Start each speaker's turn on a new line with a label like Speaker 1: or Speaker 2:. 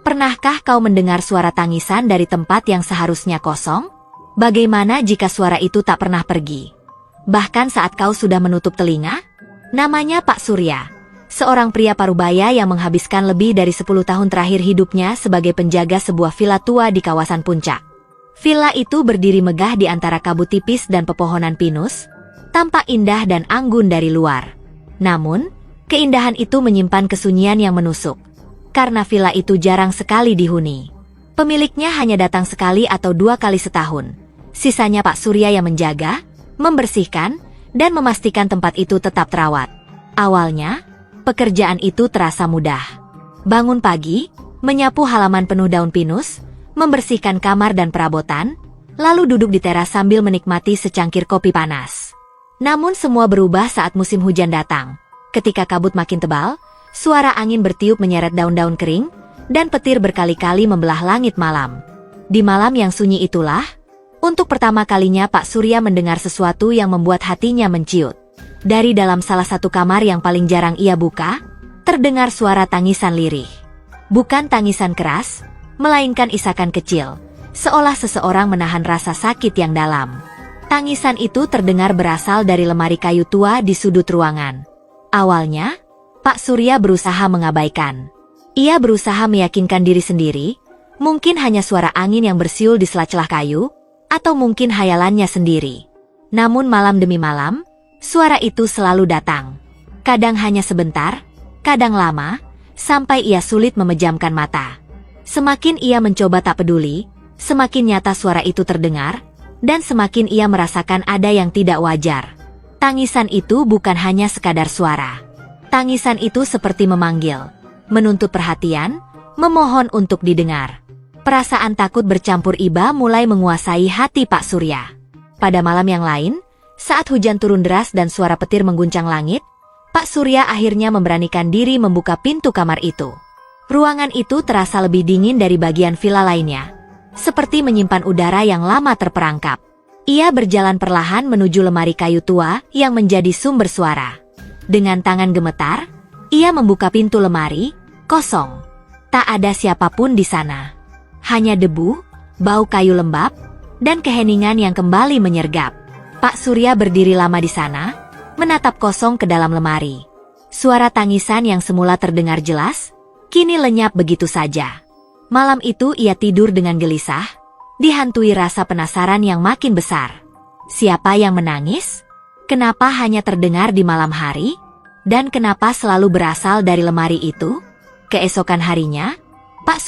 Speaker 1: Pernahkah kau mendengar suara tangisan dari tempat yang seharusnya kosong? Bagaimana jika suara itu tak pernah pergi? Bahkan saat kau sudah menutup telinga? Namanya Pak Surya, seorang pria parubaya yang menghabiskan lebih dari 10 tahun terakhir hidupnya sebagai penjaga sebuah villa tua di kawasan puncak. Villa itu berdiri megah di antara kabut tipis dan pepohonan pinus, tampak indah dan anggun dari luar. Namun, keindahan itu menyimpan kesunyian yang menusuk, karena villa itu jarang sekali dihuni. Pemiliknya hanya datang sekali atau 2 kali setahun. Sisanya Pak Surya yang menjaga, membersihkan, dan memastikan tempat itu tetap terawat. Awalnya, pekerjaan itu terasa mudah. Bangun pagi, menyapu halaman penuh daun pinus, membersihkan kamar dan perabotan, lalu duduk di teras sambil menikmati secangkir kopi panas. Namun semua berubah saat musim hujan datang. Ketika kabut makin tebal, suara angin bertiup menyeret daun-daun kering, dan petir berkali-kali membelah langit malam. Di malam yang sunyi itulah, untuk pertama kalinya Pak Surya mendengar sesuatu yang membuat hatinya menciut. Dari dalam salah satu kamar yang paling jarang ia buka, terdengar suara tangisan lirih. Bukan tangisan keras, melainkan isakan kecil, seolah seseorang menahan rasa sakit yang dalam. Tangisan itu terdengar berasal dari lemari kayu tua di sudut ruangan. Awalnya, Pak Surya berusaha mengabaikan. Ia berusaha meyakinkan diri sendiri, mungkin hanya suara angin yang bersiul di sela-sela kayu, atau mungkin hayalannya sendiri. Namun malam demi malam, suara itu selalu datang. Kadang hanya sebentar, kadang lama, sampai ia sulit memejamkan mata. Semakin ia mencoba tak peduli, semakin nyata suara itu terdengar, dan semakin ia merasakan ada yang tidak wajar. Tangisan itu bukan hanya sekadar suara. Tangisan itu seperti memanggil, menuntut perhatian, memohon untuk didengar. Perasaan takut bercampur iba mulai menguasai hati Pak Surya. Pada malam yang lain, saat hujan turun deras dan suara petir mengguncang langit, Pak Surya akhirnya memberanikan diri membuka pintu kamar itu. Ruangan itu terasa lebih dingin dari bagian villa lainnya, seperti menyimpan udara yang lama terperangkap. Ia berjalan perlahan menuju lemari kayu tua yang menjadi sumber suara. Dengan tangan gemetar, ia membuka pintu lemari, kosong. Tak ada siapapun di sana. Hanya debu, bau kayu lembab, dan keheningan yang kembali menyergap. Pak Surya berdiri lama di sana, menatap kosong ke dalam lemari. Suara tangisan yang semula terdengar jelas, kini lenyap begitu saja. Malam itu ia tidur dengan gelisah, dihantui rasa penasaran yang makin besar. Siapa yang menangis? Kenapa hanya terdengar di malam hari? Dan kenapa selalu berasal dari lemari itu? Keesokan harinya,